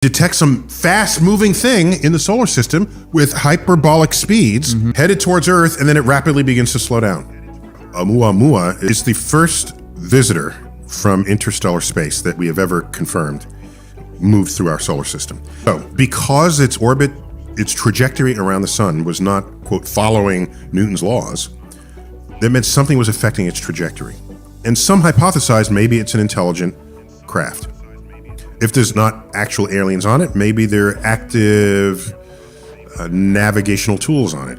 detect some fast-moving thing in the solar system with hyperbolic speeds headed towards Earth, and then it rapidly begins to slow down. Oumuamua is the first visitor from interstellar space that we have ever confirmed moved through our solar system. So, because its orbit, its trajectory around the sun was not, quote, following Newton's laws, that meant something was affecting its trajectory. And some hypothesize maybe it's an intelligent craft. If there's not actual aliens on it, maybe there are active navigational tools on it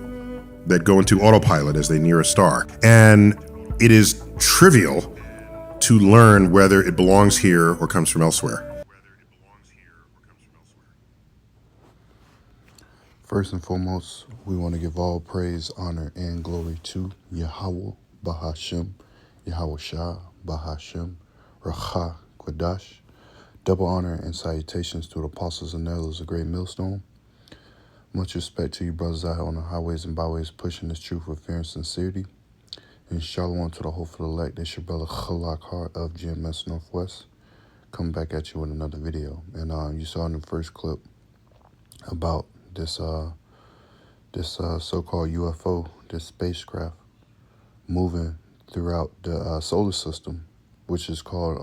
that go into autopilot as they near a star. And it is trivial to learn whether it belongs here or comes from elsewhere. First and foremost, we want to give all praise, honor, and glory to Yahweh Bahashem, Yahweh Shah Bahashem, Racha Quadash. Double honor and salutations to the apostles and elders of Great Millstone. Much respect to you brothers out here on the highways and byways pushing this truth with fear and sincerity. And shalom to the hopeful elect. It's your brother Khalak Hart of GMS Northwest. Coming back at you with another video. And you saw in the first clip about this so-called UFO, this spacecraft moving throughout the solar system, which is called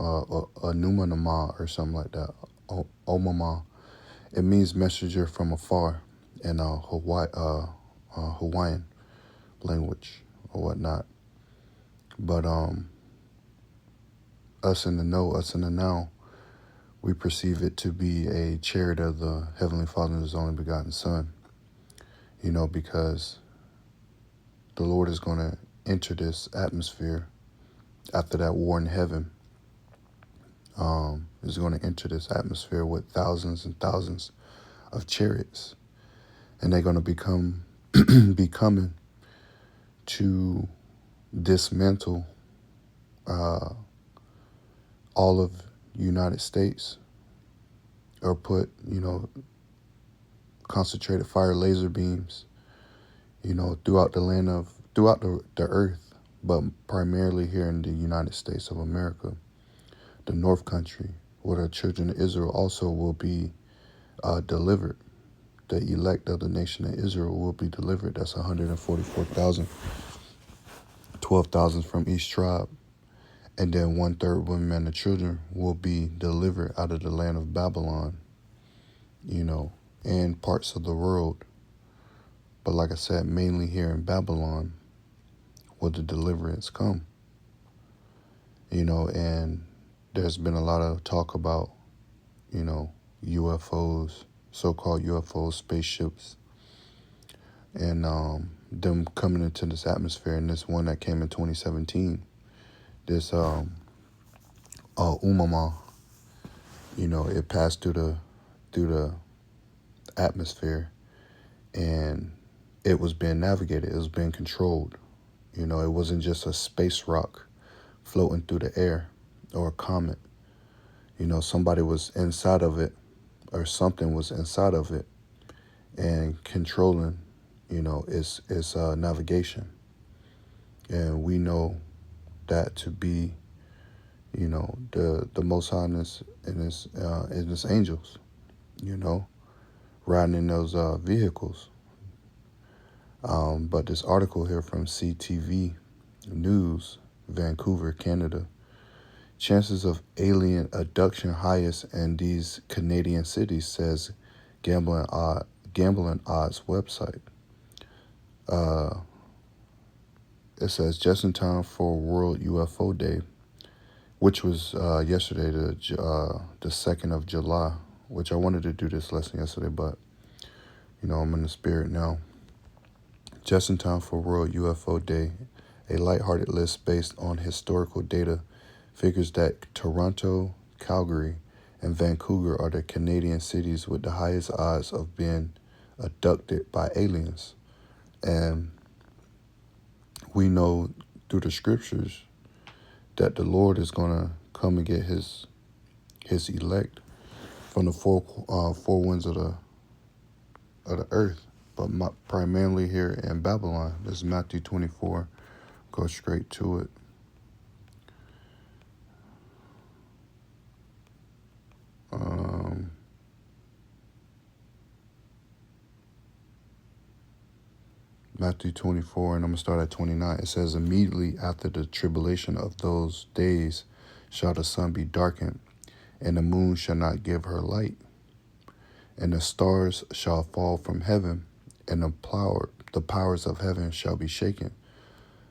Oumuamua or something like that. Oumuamua. It means messenger from afar in Hawaiian language or whatnot. But us in the know, us in the now, we perceive it to be a chariot of the Heavenly Father and His only begotten Son. You know, because the Lord is going to enter this atmosphere after that war in heaven. Is going to enter this atmosphere with thousands and thousands of chariots, and they're going to be coming to dismantle all of the United States, or put, concentrated fire laser beams, throughout the earth, but primarily here in the United States of America, the North Country, where the children of Israel also will be delivered. The elect of the nation of Israel will be delivered. That's 144,000, 12,000 from each tribe. And then 1/3 women and the children will be delivered out of the land of Babylon, and parts of the world. But like I said, mainly here in Babylon will the deliverance come. And there's been a lot of talk about, UFOs, so-called UFOs, spaceships, and them coming into this atmosphere. And this one that came in 2017, this Oumuamua, it passed through the atmosphere, and it was being navigated. It was being controlled. It wasn't just a space rock floating through the air or a comet. Somebody was inside of it, or something was inside of it, and controlling, its navigation. And we know that to be, the Most High and his angels, riding in those vehicles. But this article here from CTV News, Vancouver, Canada. Chances of alien abduction highest in these Canadian cities, says Gambling Odds website. It says just in time for World UFO Day, which was yesterday, the 2nd of July, which I wanted to do this lesson yesterday, but, I'm in the spirit now. Just in time for World UFO Day, a lighthearted list based on historical data figures that Toronto, Calgary, and Vancouver are the Canadian cities with the highest odds of being abducted by aliens. And we know through the scriptures that the Lord is going to come and get his elect from the four winds of the earth, but primarily here in Babylon. This is Matthew 24. Go straight to it. Matthew 24, and I'm going to start at 29. It says, immediately after the tribulation of those days shall the sun be darkened, and the moon shall not give her light, and the stars shall fall from heaven, and the powers of heaven shall be shaken.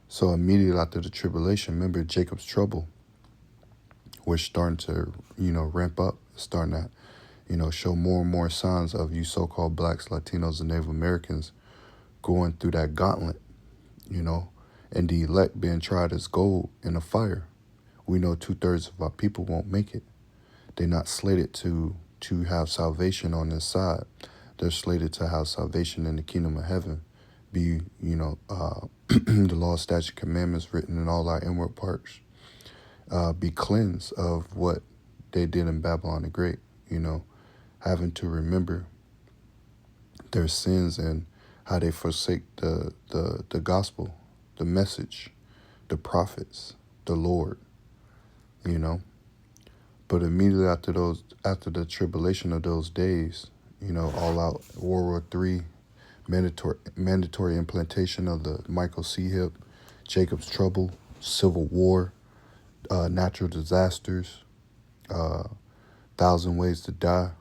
So immediately after the tribulation, remember Jacob's trouble, was starting to, ramp up, starting to, show more and more signs of you so-called blacks, Latinos, and Native Americans going through that gauntlet, and the elect being tried as gold in a fire. We know 2/3 of our people won't make it. They're not slated to have salvation on this side. They're slated to have salvation in the kingdom of heaven. Be, the law, statute, commandments written in all our inward parts. Be cleansed of what they did in Babylon the Great, having to remember their sins and how they forsake the gospel, the message, the prophets, the Lord, But immediately after the tribulation of those days, all out World War III, mandatory implantation of the Michael C. Hip, Jacob's trouble, civil war, natural disasters, 1,000 ways to die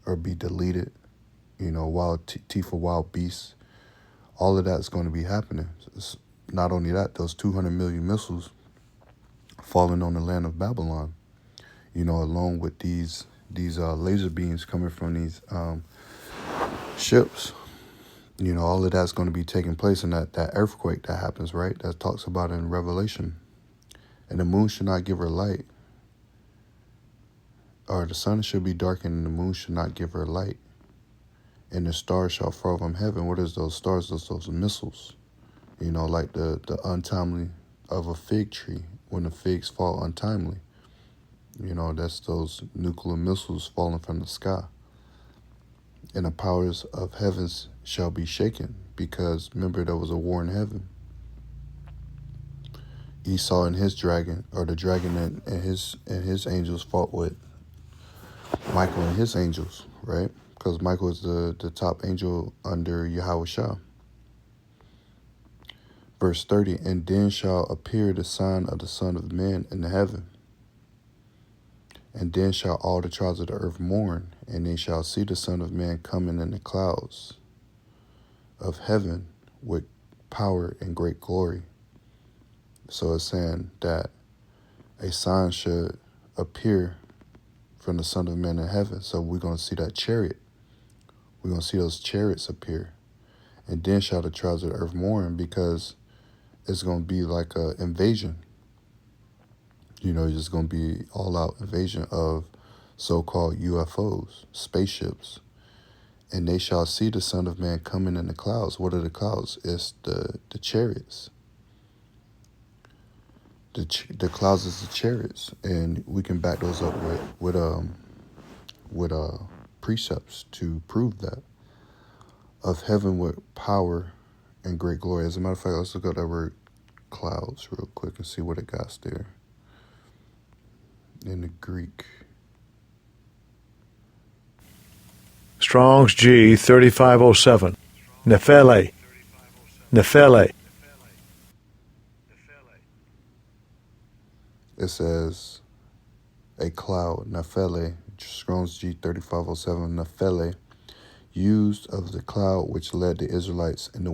or be deleted, wild T for wild beasts. All of that's going to be happening. Not only that, those 200 million missiles falling on the land of Babylon, along with these laser beams coming from these ships. All of that's going to be taking place in that earthquake that happens, right? That talks about in Revelation. And the moon should not give her light, or the sun should be darkened and the moon should not give her light. And the stars shall fall from heaven. What is those stars? Those missiles. Like the untimely of a fig tree when the figs fall untimely. That's those nuclear missiles falling from the sky. And the powers of heavens shall be shaken, because remember there was a war in heaven. Esau and his dragon, or the dragon and his angels fought with Michael and his angels, right? Because Michael is the top angel under Yahweh Shah. Verse 30, and then shall appear the sign of the Son of Man in the heaven. And then shall all the tribes of the earth mourn, and they shall see the Son of Man coming in the clouds of heaven with power and great glory. So it's saying that a sign should appear from the Son of Man in heaven. So we're going to see that chariot. We're going to see those chariots appear. And then shall the tribes of the earth mourn, because it's going to be like an invasion. It's just going to be all-out invasion of so-called UFOs, spaceships. And they shall see the Son of Man coming in the clouds. What are the clouds? It's the chariots. The clouds is the chariots. And we can back those up with precepts to prove that. Of heaven with power and great glory. As a matter of fact, let's look up that word clouds real quick and see what it got there in the Greek. Strong's G 3507. Nephele. Nephele. It says a cloud, Nephele, Strong's G 3507, Nephele, used of the cloud which led the Israelites in the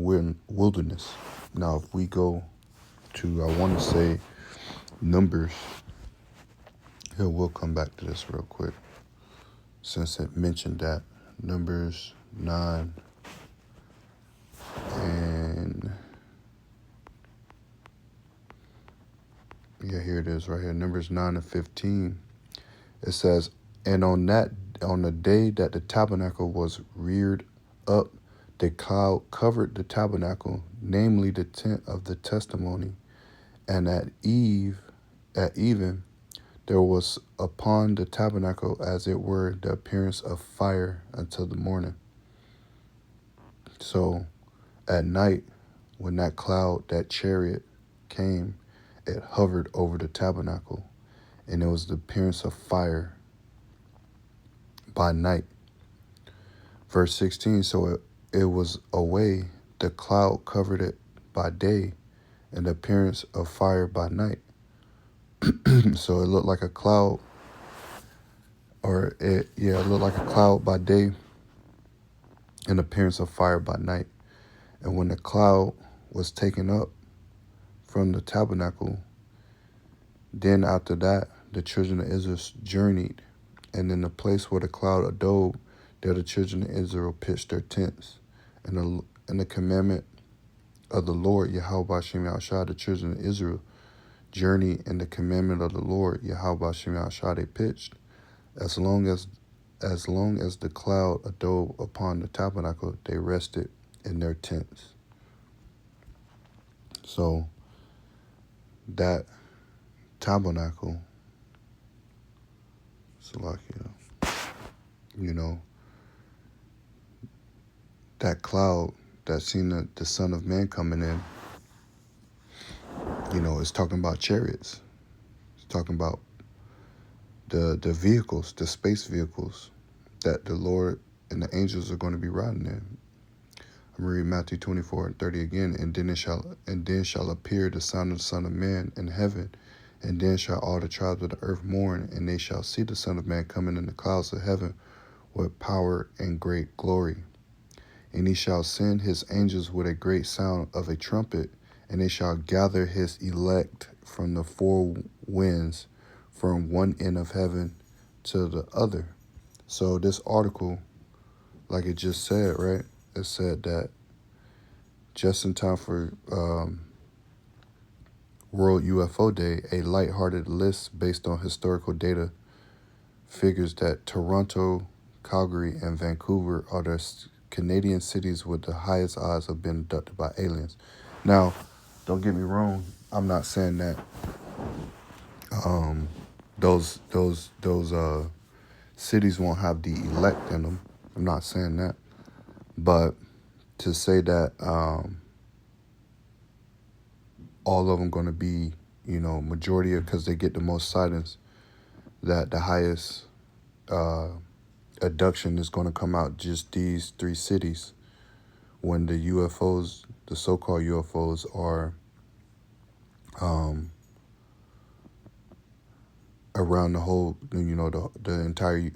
wilderness. Now, if we go to, I want to say, Numbers. Here, we'll come back to this real quick, since it mentioned that. Numbers 9 and... yeah, here it is right here. Numbers 9 and 15. It says, and on the day that the tabernacle was reared up, the cloud covered the tabernacle, namely the tent of the testimony. And at even, there was upon the tabernacle, as it were, the appearance of fire until the morning. So at night, when that cloud, that chariot came, it hovered over the tabernacle, and it was the appearance of fire by night. Verse 16, so it was a way the cloud covered it by day, and the appearance of fire by night. So it looked like a cloud, it looked like a cloud by day, and appearance of fire by night. And when the cloud was taken up from the tabernacle, then after that the children of Israel journeyed, and in the place where the cloud abode, there the children of Israel pitched their tents. And the commandment of the Lord Yahweh Shem Yahshua, the children of Israel journeyed in the commandment of the Lord Yahweh Shem Yahshua they pitched, as long as the cloud abode upon the tabernacle, they rested in their tents. So that tabernacle, Salakia, that cloud that seen the Son of Man coming in, it's talking about chariots. It's talking about the vehicles, the space vehicles that the Lord and the angels are going to be riding in. I'm going to read Matthew 24:30 again. And then shall appear the Son of Man in heaven, and then shall all the tribes of the earth mourn, and they shall see the Son of Man coming in the clouds of heaven with power and great glory. And he shall send his angels with a great sound of a trumpet, and they shall gather his elect from the four winds, from one end of heaven to the other. So this article, like it just said, right? It said that just in time for World UFO Day, a lighthearted list based on historical data figures that Toronto, Calgary, and Vancouver are the Canadian cities with the highest odds of being abducted by aliens. Now, don't get me wrong. I'm not saying that those cities won't have the elect in them. I'm not saying that. But to say that all of them going to be, majority of, because they get the most sightings, that the highest abduction is going to come out just these three cities, when the UFOs, the so-called UFOs, are around the whole, the entire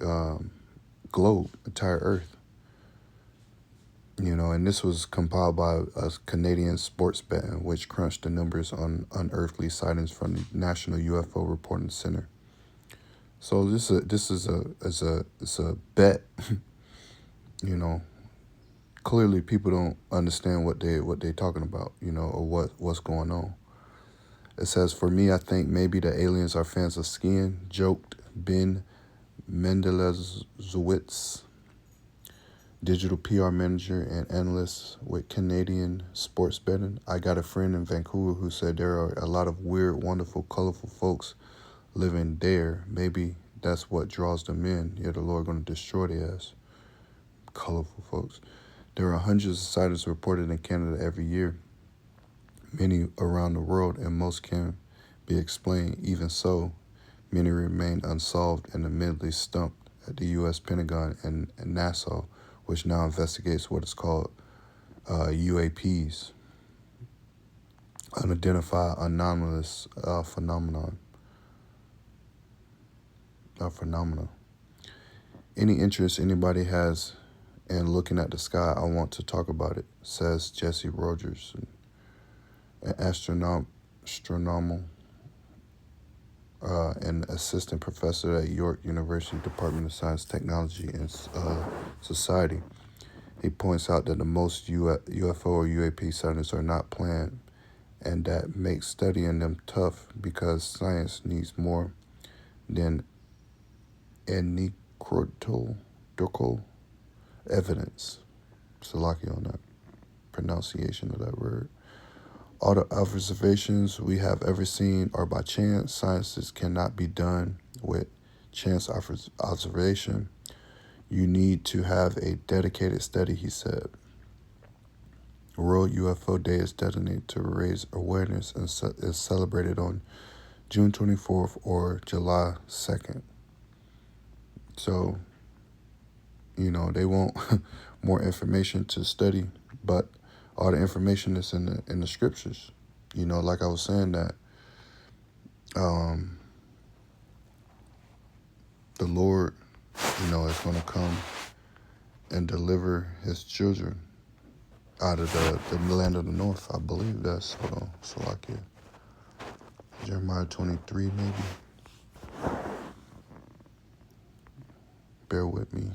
globe, entire Earth. And this was compiled by a Canadian sports betting, which crunched the numbers on unearthly sightings from the National UFO Reporting Center. So this is a bet. Clearly people don't understand what they're talking about, or what's going on. It says, for me, I think maybe the aliens are fans of skiing, joked Ben Mendelezowitz, digital PR manager and analyst with Canadian sports betting. I got a friend in Vancouver who said there are a lot of weird, wonderful, colorful folks living there. Maybe that's what draws them in. Yeah, the Lord going to destroy their ass. Colorful folks. There are hundreds of sightings reported in Canada every year, many around the world, and most can be explained. Even so, many remain unsolved and admittedly stumped at the U.S. Pentagon and NASA, which now investigates what is called UAPs, unidentified anomalous phenomena. Any interest anybody has in looking at the sky, I want to talk about it, says Jesse Rogers, an astronomer and assistant professor at York University Department of Science, Technology, and Society. He points out that the most UFO or UAP sightings are not planned, and that makes studying them tough because science needs more than anecdotal evidence. Salaki on that pronunciation of that word. All the observations we have ever seen are by chance. Sciences cannot be done with chance observation. You need to have a dedicated study, he said. World UFO Day is designated to raise awareness and is celebrated on June 24th or July 2nd. So, they want more information to study, but all the information that's in the scriptures. You know, like I was saying that the Lord, you know, is going to come and deliver his children out of the land of the north. I believe that's, hold on, Salakia. Jeremiah 23, maybe. Bear with me.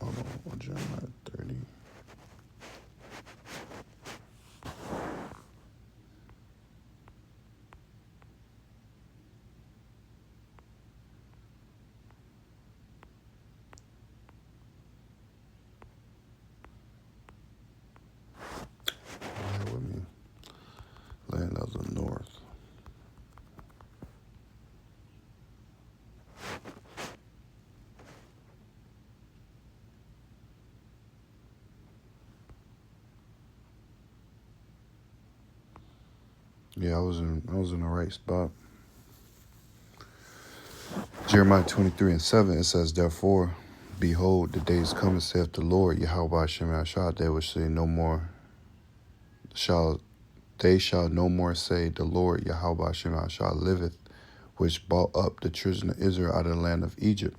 Hold on, Jeremiah 30. Bear with me. Land of the north. Yeah, I was in the right spot. Jeremiah 23:7, it says, therefore, behold, the days coming, saith the Lord, Yahweh Shem Yahshua, they will say no more, shall no more say, the Lord Yahweh Shem Yahshua liveth, which brought up the children of Israel out of the land of Egypt.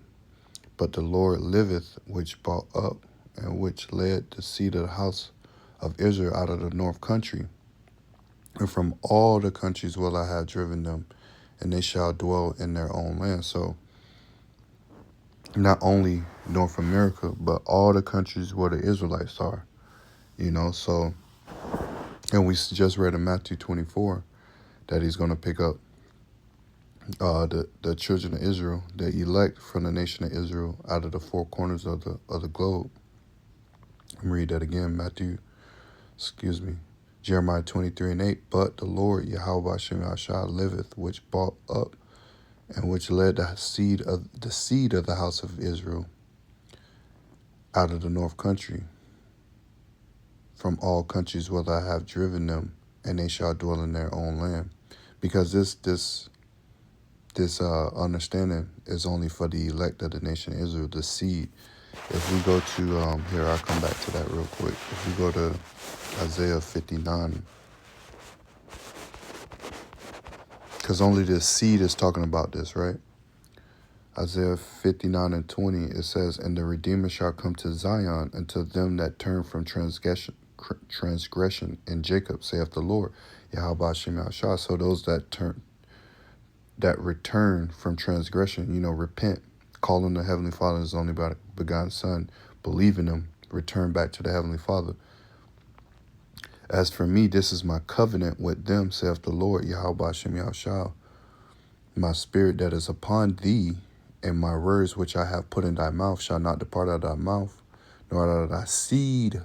But the Lord liveth, which brought up and which led the seed of the house of Israel out of the north country. And from all the countries will I have driven them, and they shall dwell in their own land. So not only North America, but all the countries where the Israelites are, you know. So, and we just read in Matthew 24 that he's going to pick up the children of Israel, the elect from the nation of Israel, out of the four corners of the globe. Let me read that again. Jeremiah 23:8. But the Lord Yahweh Shem Yahshua liveth, which brought up and which led the seed of the house of Israel out of the north country, from all countries will I have driven them, and they shall dwell in their own land. Because this understanding is only for the elect of the nation of Israel, the seed. If we go to here, I'll come back to that real quick. If we go to Isaiah 59, because only the seed is talking about this, right? Isaiah 59:20, it says, and the Redeemer shall come to Zion, and to them that turn from transgression in Jacob, saith the Lord, Yahweh Shem Yahshua. So those that return from transgression, you know, repent, call on the Heavenly Father, his only begotten Son, believe in him, return back to the Heavenly Father. As for me, this is my covenant with them, saith the Lord, Yahweh Shem Yahshua. My spirit that is upon thee, and my words which I have put in thy mouth shall not depart out of thy mouth, nor out of thy seed,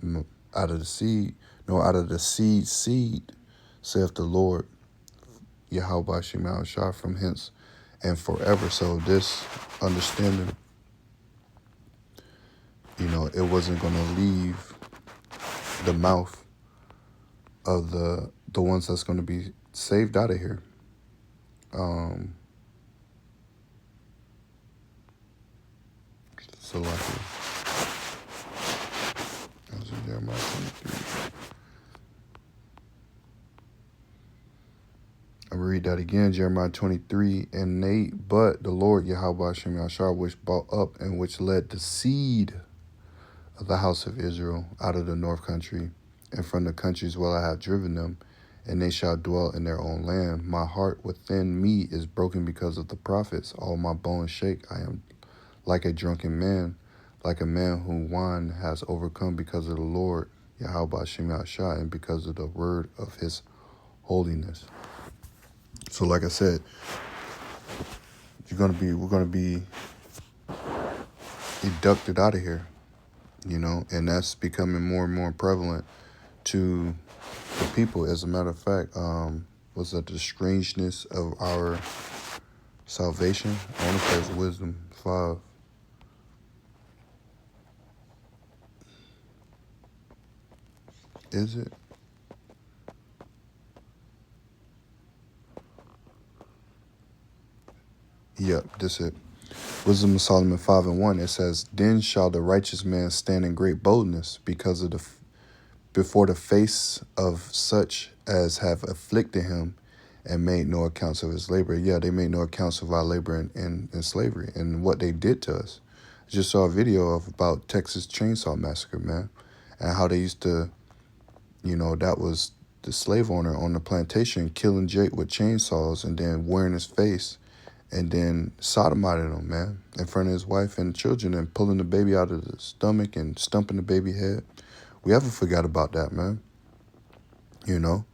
nor out of the seed, saith the Lord, Yahweh Shem Yahshua, from hence and forever. So this understanding, you know, it wasn't going to leave the mouth of the ones that's going to be saved out of here. So like that's in Jeremiah 23. I'm going to read that again, Jeremiah 23:8. But the Lord Yahweh Shem Yahshua, which brought up and which led the seed of the house of Israel out of the north country, and from the countries where I have driven them, and they shall dwell in their own land. My heart within me is broken because of the prophets. All my bones shake. I am like a drunken man, like a man whom wine has overcome, because of the Lord Yahweh Shem Yahshua, and because of the word of his holiness. So like I said, we're gonna be abducted out of here, you know, and that's becoming more and more prevalent to the people. As a matter of fact, was that the strangeness of our salvation? I want to say it's Wisdom 5. Is it? Yep, this it. Wisdom of Solomon 5:1. It says, "Then shall the righteous man stand in great boldness, because of before the face of such as have afflicted him, and made no accounts of his labor." Yeah, they made no accounts of our labor in slavery and what they did to us. I just saw a video of about Texas Chainsaw Massacre, man, and how they used to, that was the slave owner on the plantation killing Jake with chainsaws and then wearing his face and then sodomizing him, man, in front of his wife and children and pulling the baby out of the stomach and stumping the baby head. We haven't forgot about that, man. I'm going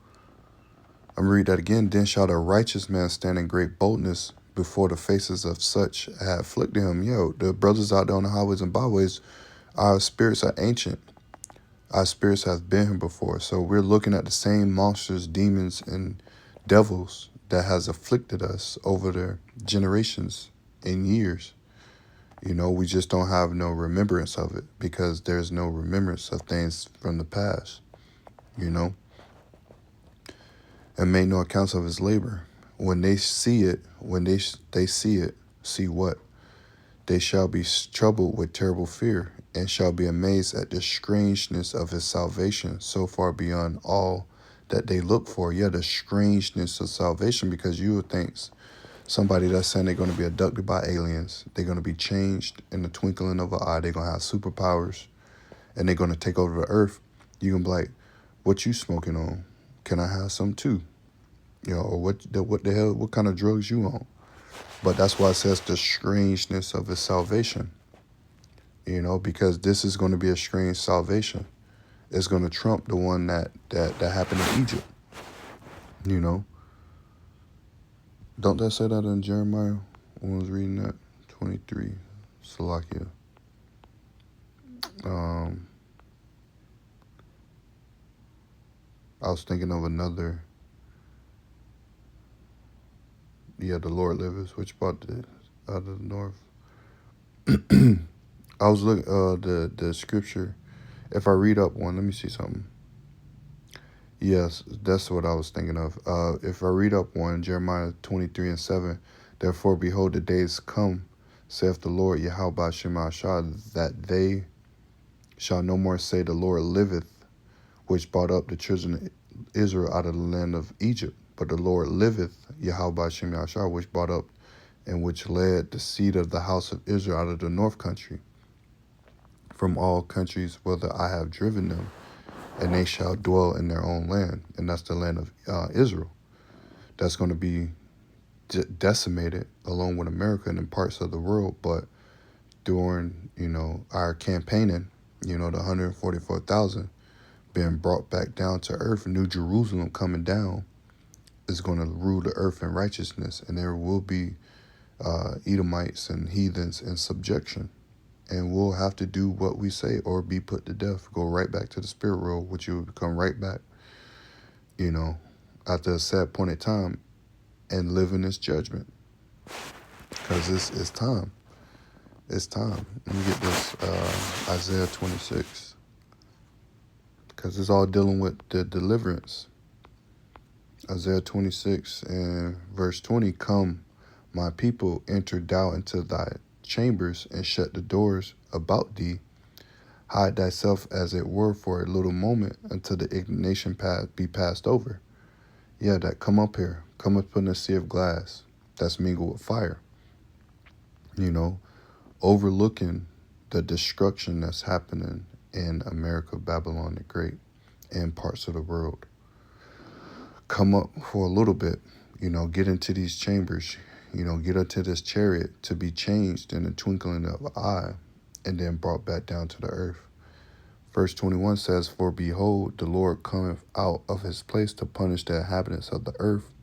to read that again. "Then shall the righteous man stand in great boldness before the faces of such have afflicted him." Yo, the brothers out there on the highways and byways, our spirits are ancient. Our spirits have been here before. So we're looking at the same monsters, demons, and devils that has afflicted us over the generations and years. We just don't have no remembrance of it because there's no remembrance of things from the past, and made no accounts of his labor. When they see it, they see it, see what? They shall be troubled with terrible fear, and shall be amazed at the strangeness of his salvation, so far beyond all that they look for. Yeah, the strangeness of salvation, because you would think somebody that's saying they're going to be abducted by aliens, they're going to be changed in the twinkling of an eye, they're going to have superpowers, and they're going to take over the earth. You can be like, "What you smoking on? Can I have some too?" Or what the hell, what kind of drugs you on? But that's why it says the strangeness of his salvation, because this is going to be a strange salvation. It's going to trump the one that happened in Egypt, Don't that say that in Jeremiah when I was reading that? 23, Salakia. I was thinking of another. Yeah, the Lord liveth, which brought the out of the north. I was looking the scripture. If I read up one, let me see something. Yes, that's what I was thinking of. If I read up one, Jeremiah 23:7, "Therefore, behold, the days come, saith the Lord Yahweh Shema Shah, that they shall no more say, the Lord liveth, which brought up the children of Israel out of the land of Egypt. But the Lord liveth, Yahweh Shema Shah, which brought up and which led the seed of the house of Israel out of the north country, from all countries whither I have driven them, and they shall dwell in their own land." And that's the land of Israel. That's going to be decimated along with America and in parts of the world. But during, our campaigning, the 144,000 being brought back down to earth, New Jerusalem coming down is going to rule the earth in righteousness. And there will be Edomites and heathens in subjection. And we'll have to do what we say or be put to death. Go right back to the spirit world, which you will come right back, after a set point in time, and live in this judgment. Because it's time. It's time. Let me get this Isaiah 26. Because it's all dealing with the deliverance. Isaiah 26 and verse 20, "Come, my people, enter thou into thy chambers, and shut the doors about thee. Hide thyself as it were for a little moment, until the indignation be passed over." Yeah, that come up here. Come up in a sea of glass that's mingled with fire. Overlooking the destruction that's happening in America, Babylon the Great, and parts of the world. Come up for a little bit, get into these chambers, get into this chariot to be changed in the twinkling of an eye, and then brought back down to the earth. Verse 21 says, "For behold, the Lord cometh out of his place to punish the inhabitants of the earth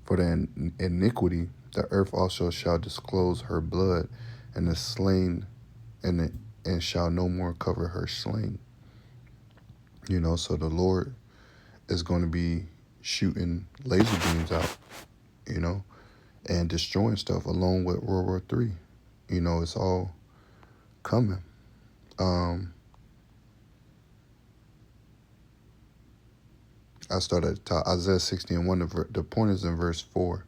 for their iniquity. The earth also shall disclose her blood, and the slain, and shall no more cover her slain." So the Lord is going to be shooting laser beams out, and destroying stuff along with World War III. It's all coming. I start at the top. Isaiah 60:1. The point is in verse 4.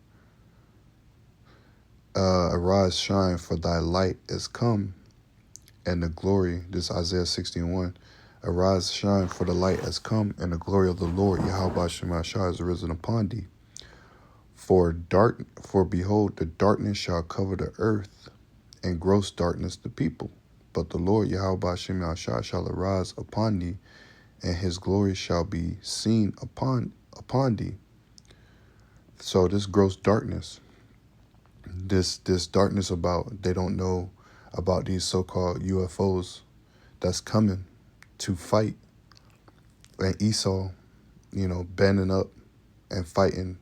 Arise, shine, for thy light is come, and the glory, this Isaiah 61. Arise, shine, for the light has come, and the glory of the Lord, Yahweh Shemashah, is risen upon thee. For behold, the darkness shall cover the earth, and gross darkness the people. But the Lord Yahweh Shemashah shall arise upon thee, and his glory shall be seen upon thee. So this gross darkness, this darkness about, they don't know about these so-called UFOs that's coming to fight, and Esau, banding up and fighting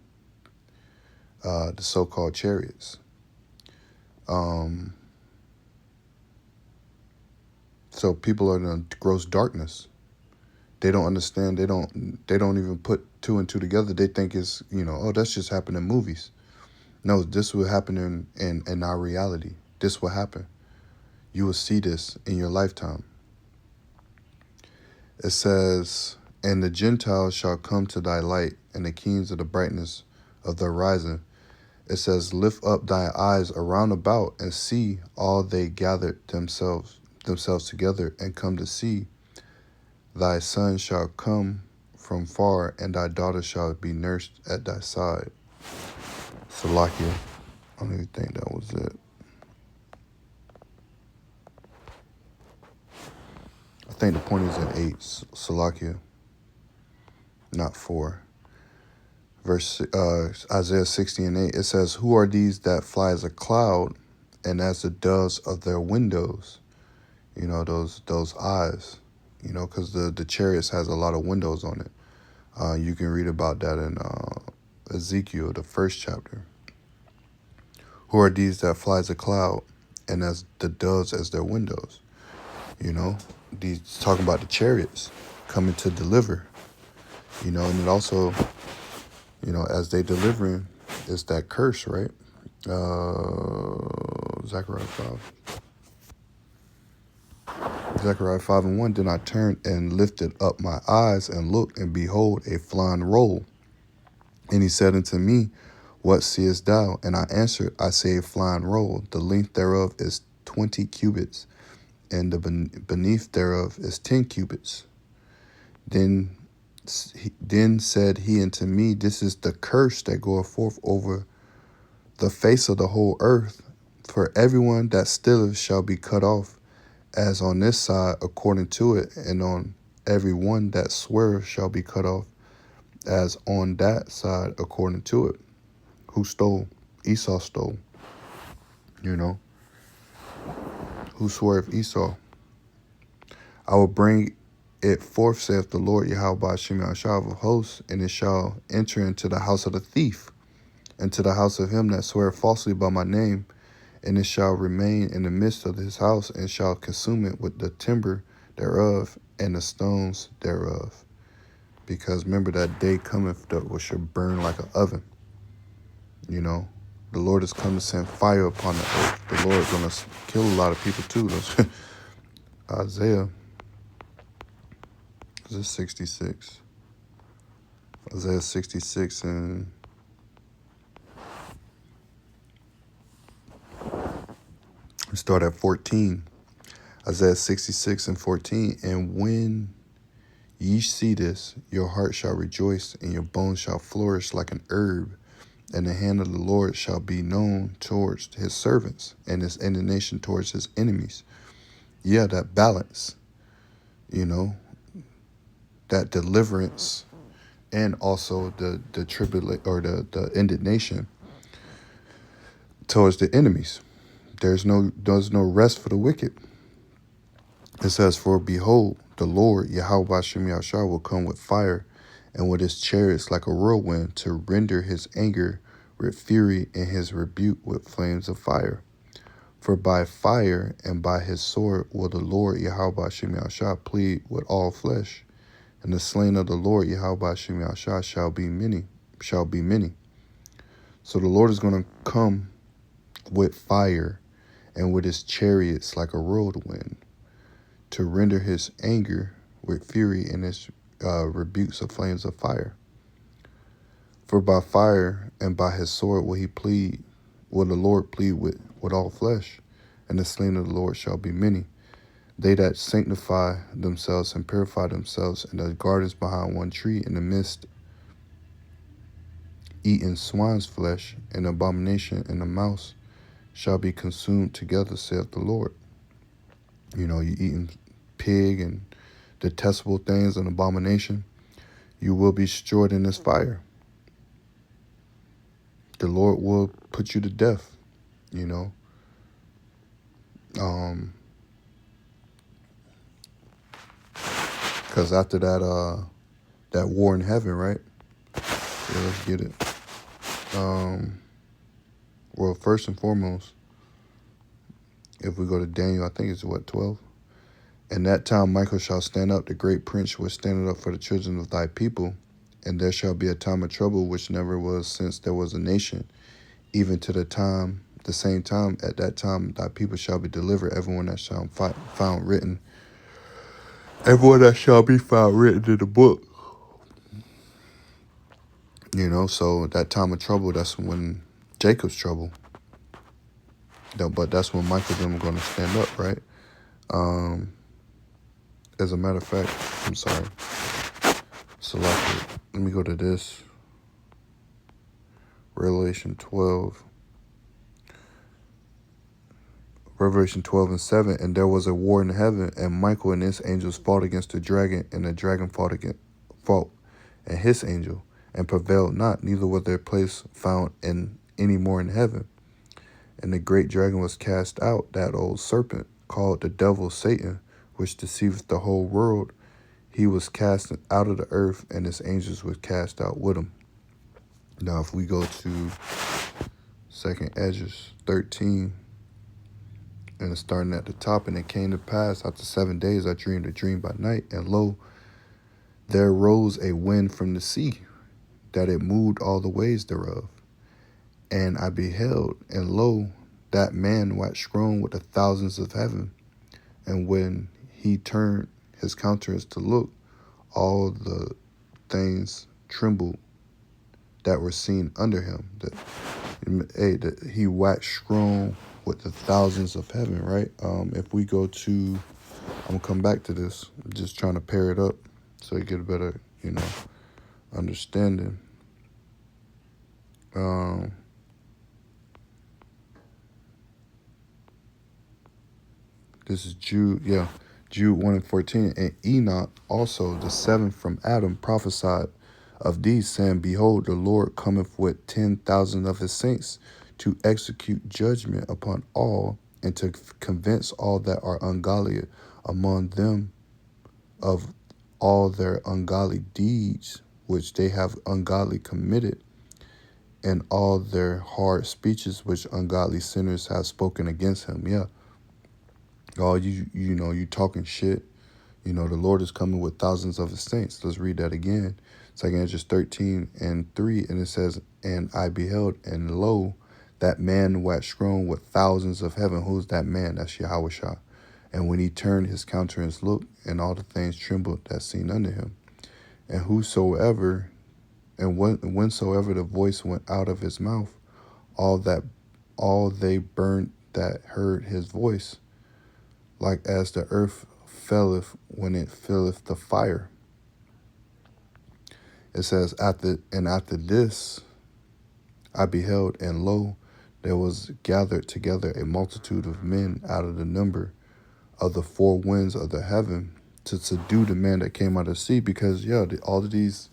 the so-called chariots. So people are in gross darkness. They don't understand. They don't even put two and two together. They think it's, oh, that's just happening in movies. No, this will happen in our reality. This will happen. You will see this in your lifetime. It says, and the Gentiles shall come to thy light, and the kings of the brightness of the horizon. It says, lift up thy eyes around about, and see all they gathered themselves together, and come to see. Thy son shall come from far, and thy daughter shall be nursed at thy side. Salakia. I don't even think that was it. I think the point is in 8, Salakia, not 4. Verse Isaiah 60 and 8, it says, who are these that fly as a cloud, and as the doves of their windows? Those eyes, because the chariots has a lot of windows on it. You can read about that in Ezekiel, the 1st chapter. Who are these that fly as a cloud, and as the doves as their windows? These talking about the chariots coming to deliver. And it also, as they delivering, it's that curse, right? Zechariah 5. Zechariah 5 and 1, then I turned and lifted up my eyes and looked, and behold, a flying roll. And he said unto me, what seest thou? And I answered, I say a flying roll. The length thereof is 20 cubits, and the beneath thereof is 10 cubits. Then said he unto me, this is the curse that goeth forth over the face of the whole earth. For everyone that stealeth shall be cut off, as on this side according to it, and on every one that sweareth shall be cut off, as on that side according to it. Who stole? Esau stole. Who swerved? Esau. I will bring it forth, saith the Lord Yahweh Shemashah of hosts, and it shall enter into the house of the thief, and to the house of him that sweareth falsely by my name, and it shall remain in the midst of his house, and shall consume it with the timber thereof and the stones thereof. Because remember, that day cometh that which shall burn like an oven. The Lord is coming to send fire upon the earth. The Lord is going to kill a lot of people too. Isaiah, is it 66? Isaiah 66 and we start at 14. Isaiah 66 and 14. And when ye see this, your heart shall rejoice, and your bones shall flourish like an herb. And the hand of the Lord shall be known towards his servants, and his indignation towards his enemies. Yeah, that balance, that deliverance, and also the tribulation or the indignation towards the enemies. There's no rest for the wicked. It says, for behold, the Lord Yahweh Shemashah will come with fire, and with his chariots like a whirlwind, to render his anger with fury, and his rebuke with flames of fire. For by fire and by his sword will the Lord Yahweh Shemashah plead with all flesh, and the slain of the Lord Yahweh Shemashah shall be many. So the Lord is going to come with fire and with his chariots like a whirlwind, to render his anger with fury, and his rebukes of flames of fire. For by fire and by his sword will he plead, will the Lord plead with all flesh, and the slain of the Lord shall be many. They that sanctify themselves and purify themselves in the gardens behind one tree in the midst, eating swine's flesh, and abomination and the mouse shall be consumed together, saith the Lord. You eating pig and detestable things and abomination, you will be destroyed in this fire. The Lord will put you to death, because after that war in heaven, right? Yeah, let's get it. Well, first and foremost, if we go to Daniel, I think it's 12. And that time Michael shall stand up, the great prince was standing up for the children of thy people. And there shall be a time of trouble which never was since there was a nation, even to the same time, at that time thy people shall be delivered, everyone that shall found written, everyone that shall be found written in the book. So that time of trouble, that's when Jacob's trouble. But that's when Michael and them are going to stand up, right? As a matter of fact, I'm sorry. Let me go to this. Revelation 12 and 7. And there was a war in heaven, and Michael and his angels fought against the dragon, and the dragon fought and his angel, and prevailed not, neither was their place found in any more in heaven. And the great dragon was cast out, that old serpent, called the devil Satan, which deceiveth the whole world. He was cast out of the earth, and his angels were cast out with him. Now, if we go to 2nd Esdras 13, and it's starting at the top, and it came to pass after 7 days I dreamed a dream by night, and lo, there rose a wind from the sea, that it moved all the ways thereof. And I beheld, and lo, that man waxed grown with the thousands of heaven. And when he turned his countenance to look, all the things trembled that were seen under him. That he waxed grown with the thousands of heaven, right? If we go to, I'm going to come back to this, I'm just trying to pair it up so you get a better, understanding. This is Jude 1:14. And Enoch also, the seventh from Adam, prophesied of these, saying, Behold, the Lord cometh with 10,000 of his saints to execute judgment upon all, and to convince all that are ungodly among them of all their ungodly deeds which they have ungodly committed, and all their hard speeches which ungodly sinners have spoken against him. Yeah. Oh, you talking shit. The Lord is coming with thousands of his saints. Let's read that again. 2nd Esdras 13 and 3, and it says, And I beheld, and lo, that man waxed grown with thousands of heaven. Who's that man? That's Yahweh. And when he turned his countenance, looked, and all the things trembled that seen under him. And whensoever the voice went out of his mouth, all they burned that heard his voice, like as the earth faileth when it filleth the fire. It says, after this I beheld, and lo, there was gathered together a multitude of men out of the number of the four winds of the heaven, to subdue the man that came out of the sea. Because all of these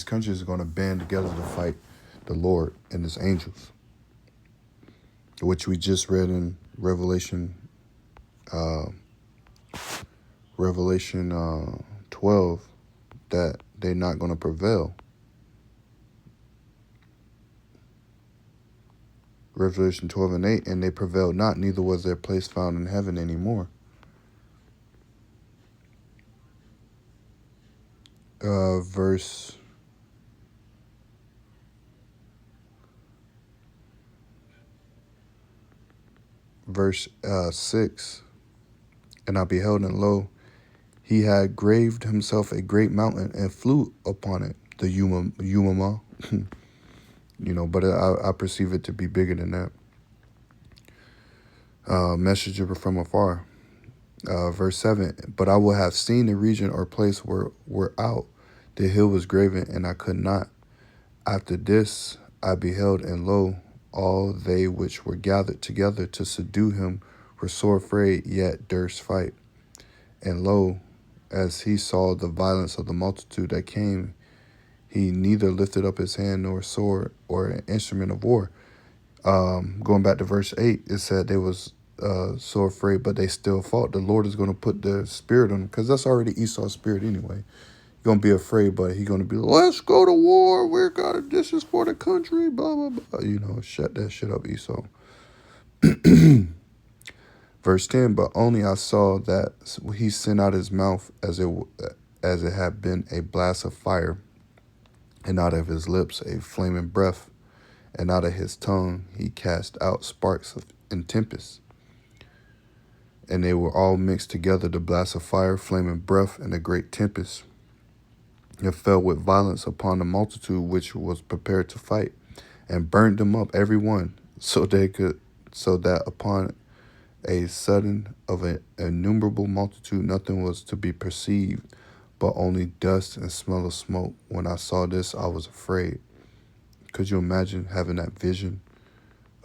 countries are going to band together to fight the Lord and his angels, which we just read in Revelation 12, that they're not going to prevail. Revelation 12 and 8, and they prevailed not, neither was their place found in heaven anymore. Verse 6, and I beheld, and lo, he had graved himself a great mountain and flew upon it, the Umama, but I perceive it to be bigger than that. Messenger from afar. Verse 7, but I will have seen the region or place where out the hill was graven, and I could not. After this I beheld, and lo, all they which were gathered together to subdue him were sore afraid, yet durst fight. And lo, as he saw the violence of the multitude that came, he neither lifted up his hand nor sword or an instrument of war. Going back to verse 8, it said they was so afraid, but they still fought. The Lord is going to put the spirit on them, because that's already Esau's spirit anyway. You're going to be afraid, but he's going to be, let's go to war. We're going to, this is for the country, blah, blah, blah. Shut that shit up, Esau. Verse 10, but only I saw that he sent out his mouth as it had been a blast of fire, and out of his lips a flaming breath, and out of his tongue he cast out sparks and tempests. And they were all mixed together, the blast of fire, flaming breath, and a great tempest. It fell with violence upon the multitude which was prepared to fight, and burnt them up every one, so that upon a sudden of an innumerable multitude nothing was to be perceived, but only dust and smell of smoke. When I saw this, I was afraid. Could you imagine having that vision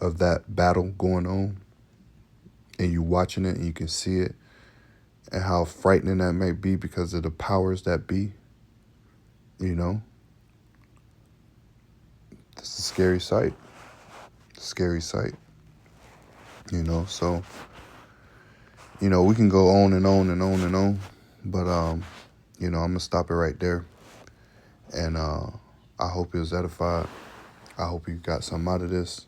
of that battle going on, and you watching it and you can see it, and how frightening that may be because of the powers that be? It's a scary sight. Scary sight. So, we can go on and on and on and on, but, I'm going to stop it right there. And I hope you was edified. I hope you got something out of this.